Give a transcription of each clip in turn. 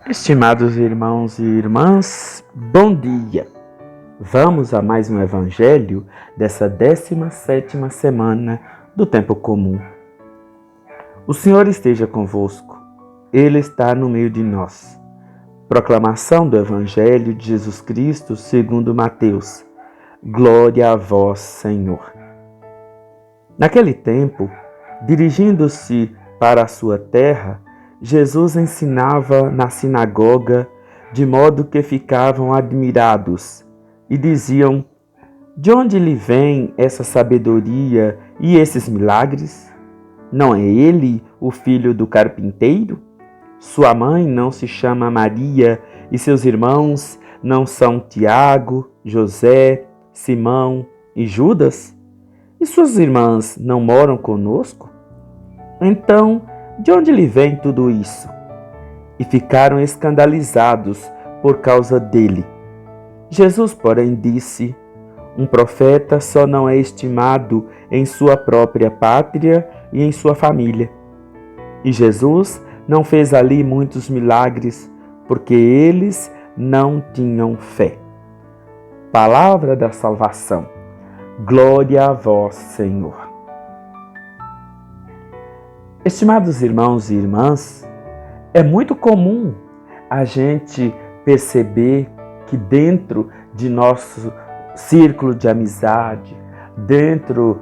Estimados irmãos e irmãs, bom dia! Vamos a mais um evangelho dessa 17ª semana do tempo comum. O Senhor esteja convosco, Ele está no meio de nós. Proclamação do Evangelho de Jesus Cristo segundo Mateus. Glória a vós, Senhor. Naquele tempo, dirigindo-se para a sua terra, Jesus ensinava na sinagoga, de modo que ficavam admirados e diziam: de onde lhe vem essa sabedoria e esses milagres? Não é ele o filho do carpinteiro? Sua mãe não se chama Maria e seus irmãos não são Tiago, José, Simão e Judas? E suas irmãs não moram conosco? Então, de onde lhe vem tudo isso? E ficaram escandalizados por causa dele. Jesus, porém, disse: um profeta só não é estimado em sua própria pátria e em sua família. E Jesus não fez ali muitos milagres, porque eles não tinham fé. Palavra da salvação. Glória a vós, Senhor. Estimados irmãos e irmãs, é muito comum a gente perceber que dentro de nosso círculo de amizade, dentro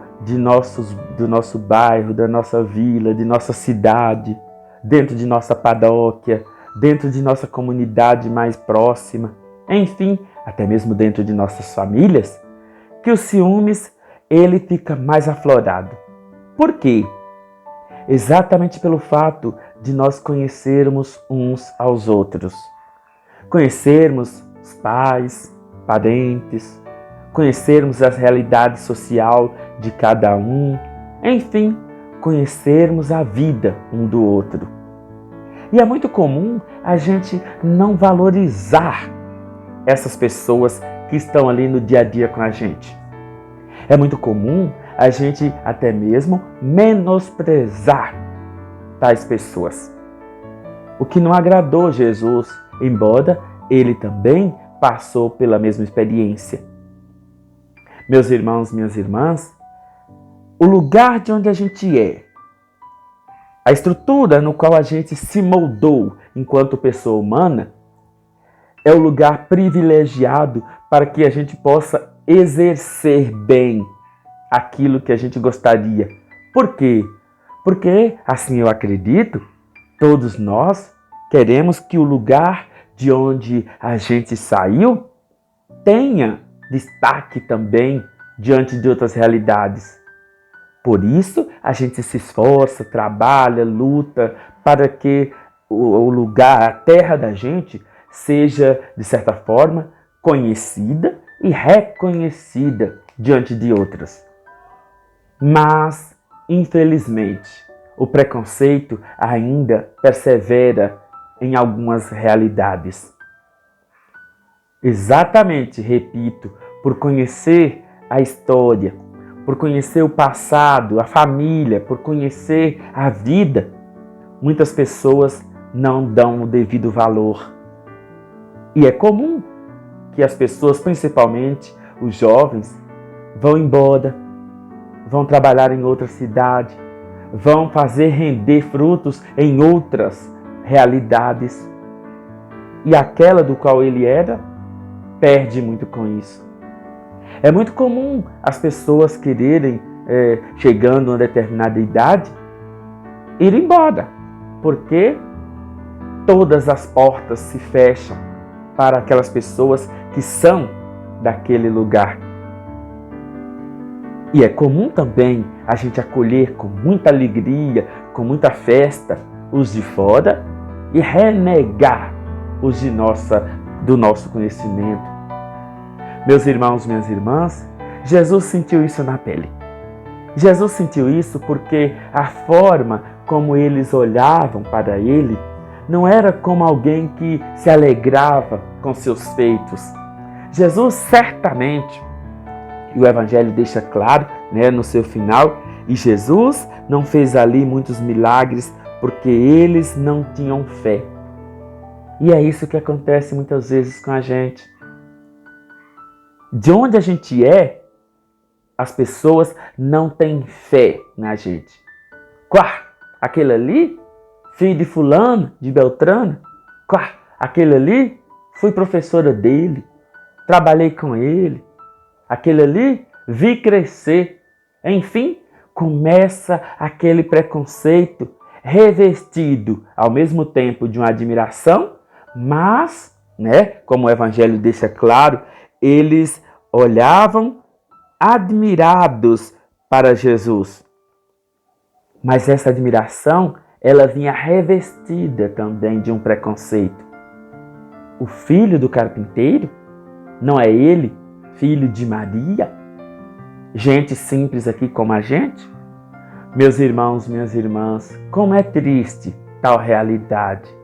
do nosso bairro, da nossa vila, de nossa cidade, dentro de nossa paróquia, dentro de nossa comunidade mais próxima, enfim, até mesmo dentro de nossas famílias, que o ciúmes ele fica mais aflorado. Por quê? Exatamente pelo fato de nós conhecermos uns aos outros. Conhecermos os pais, parentes, conhecermos a realidade social de cada um, enfim, conhecermos a vida um do outro. E é muito comum a gente não valorizar essas pessoas que estão ali no dia a dia com a gente. É muito comum a gente até mesmo menosprezar tais pessoas. O que não agradou Jesus, embora ele também passou pela mesma experiência. Meus irmãos, minhas irmãs, o lugar de onde a gente é, a estrutura no qual a gente se moldou enquanto pessoa humana, é o lugar privilegiado para que a gente possa exercer bem aquilo que a gente gostaria. Por quê? Porque, assim eu acredito, todos nós queremos que o lugar de onde a gente saiu tenha destaque também diante de outras realidades. Por isso, a gente se esforça, trabalha, luta para que o lugar, a terra da gente, seja, de certa forma, conhecida e reconhecida diante de outras. Mas, infelizmente, o preconceito ainda persevera em algumas realidades. Exatamente, repito, por conhecer a história, por conhecer o passado, a família, por conhecer a vida, muitas pessoas não dão o devido valor. E é comum que as pessoas, principalmente os jovens, vão embora, vão trabalhar em outra cidade, vão fazer render frutos em outras realidades. E aquela do qual ele era, perde muito com isso. É muito comum as pessoas quererem, chegando a uma determinada idade, ir embora, porque todas as portas se fecham para aquelas pessoas que são daquele lugar. E é comum também a gente acolher com muita alegria, com muita festa, os de fora e renegar os do nosso conhecimento. Meus irmãos, minhas irmãs, Jesus sentiu isso na pele. Jesus sentiu isso porque a forma como eles olhavam para ele não era como alguém que se alegrava com seus feitos. Jesus certamente, e o Evangelho deixa claro, no seu final, e Jesus não fez ali muitos milagres porque eles não tinham fé. E é isso que acontece muitas vezes com a gente. De onde a gente é, as pessoas não têm fé na gente. Quá, aquele ali, filho de fulano, de Beltrano. Quá, aquele ali, fui professora dele, trabalhei com ele. Aquele ali, vi crescer. Enfim, começa aquele preconceito revestido ao mesmo tempo de uma admiração, mas, como o Evangelho deixa claro, eles olhavam admirados para Jesus. Mas essa admiração, ela vinha revestida também de um preconceito. O filho do carpinteiro, não é ele filho de Maria? Gente simples aqui como a gente? Meus irmãos, minhas irmãs, como é triste tal realidade.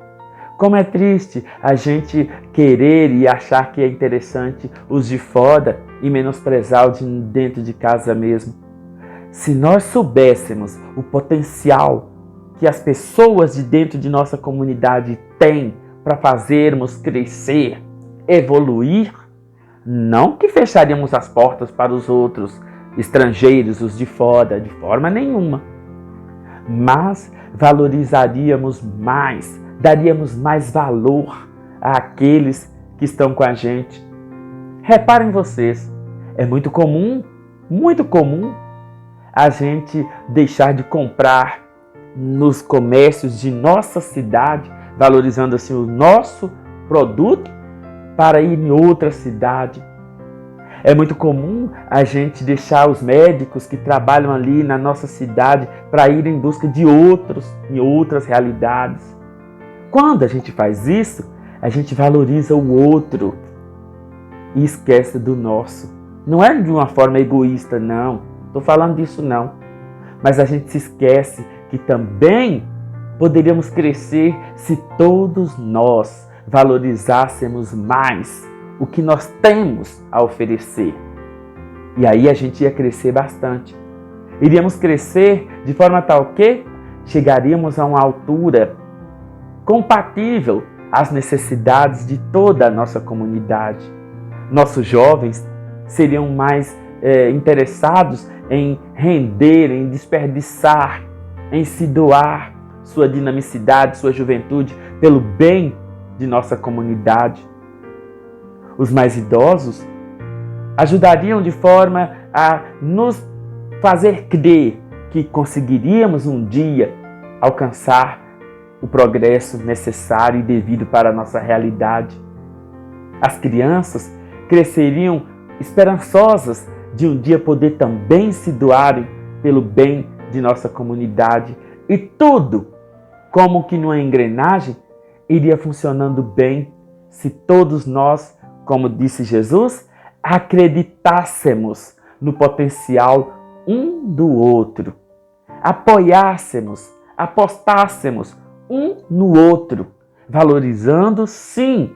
Como é triste a gente querer e achar que é interessante os de fora e menosprezar o de dentro de casa mesmo. Se nós soubéssemos o potencial que as pessoas de dentro de nossa comunidade têm para fazermos crescer, evoluir, não que fecharíamos as portas para os outros estrangeiros, os de fora, de forma nenhuma. Mas valorizaríamos mais, daríamos mais valor àqueles que estão com a gente. Reparem vocês, é muito comum a gente deixar de comprar nos comércios de nossa cidade, valorizando assim o nosso produto, para ir em outra cidade. É muito comum a gente deixar os médicos que trabalham ali na nossa cidade para ir em busca de outros, em outras realidades. Quando a gente faz isso, a gente valoriza o outro e esquece do nosso. Não é de uma forma egoísta, não. Estou falando disso, não. Mas a gente se esquece que também poderíamos crescer se todos nós valorizássemos mais o que nós temos a oferecer. E aí a gente ia crescer bastante. Iríamos crescer de forma tal que chegaríamos a uma altura compatível às necessidades de toda a nossa comunidade. Nossos jovens seriam mais interessados em render, em desperdiçar, em se doar sua dinamicidade, sua juventude pelo bem de nossa comunidade. Os mais idosos ajudariam de forma a nos fazer crer que conseguiríamos um dia alcançar o progresso necessário e devido para a nossa realidade. As crianças cresceriam esperançosas de um dia poder também se doarem pelo bem de nossa comunidade. E tudo, como que numa engrenagem, iria funcionando bem se todos nós, como disse Jesus, acreditássemos no potencial um do outro, apoiássemos, apostássemos um no outro, valorizando sim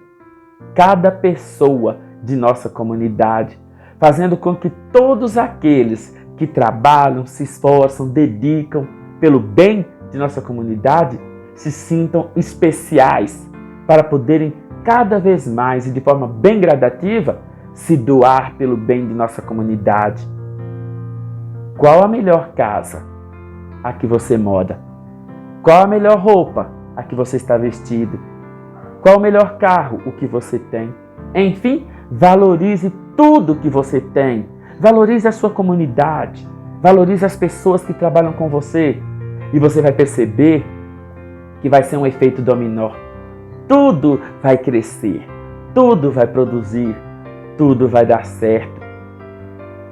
cada pessoa de nossa comunidade, fazendo com que todos aqueles que trabalham, se esforçam, dedicam pelo bem de nossa comunidade se sintam especiais para poderem cada vez mais e de forma bem gradativa se doar pelo bem de nossa comunidade. Qual a melhor casa? A que você mora. Qual a melhor roupa? A que você está vestido. Qual o melhor carro? O que você tem. Enfim, valorize tudo que você tem. Valorize a sua comunidade. Valorize as pessoas que trabalham com você. E você vai perceber que vai ser um efeito dominó. Tudo vai crescer. Tudo vai produzir. Tudo vai dar certo.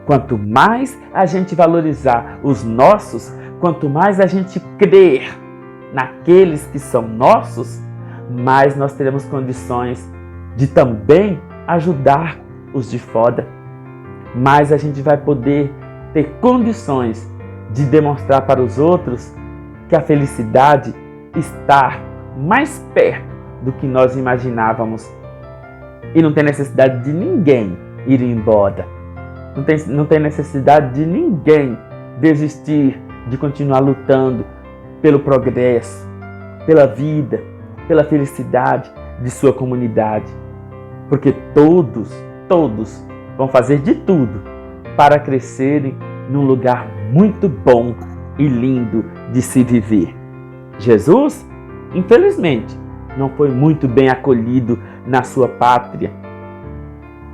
Quanto mais a gente valorizar os nossos, quanto mais a gente crer naqueles que são nossos, mais nós teremos condições de também ajudar os de fora. Mais a gente vai poder ter condições de demonstrar para os outros que a felicidade está mais perto do que nós imaginávamos. E não tem necessidade de ninguém ir embora. Não tem necessidade de ninguém desistir de continuar lutando pelo progresso, pela vida, pela felicidade. de sua comunidade, porque todos vão fazer de tudo para crescerem num lugar muito bom e lindo de se viver. Jesus, infelizmente, não foi muito bem acolhido na sua pátria,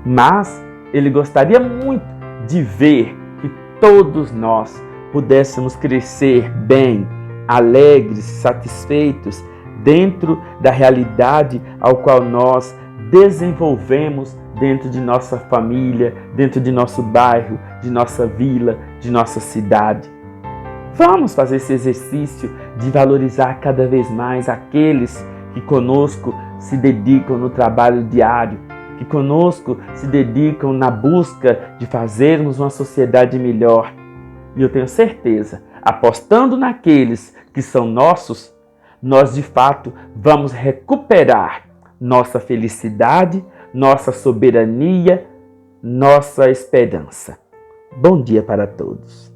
mas ele gostaria muito de ver que todos nós pudéssemos crescer bem, alegres, satisfeitos, dentro da realidade ao qual nós desenvolvemos dentro de nossa família, dentro de nosso bairro, de nossa vila, de nossa cidade. Vamos fazer esse exercício de valorizar cada vez mais aqueles que conosco se dedicam no trabalho diário, que conosco se dedicam na busca de fazermos uma sociedade melhor. E eu tenho certeza, apostando naqueles que são nossos, nós de fato vamos recuperar nossa felicidade, nossa soberania, nossa esperança. Bom dia para todos.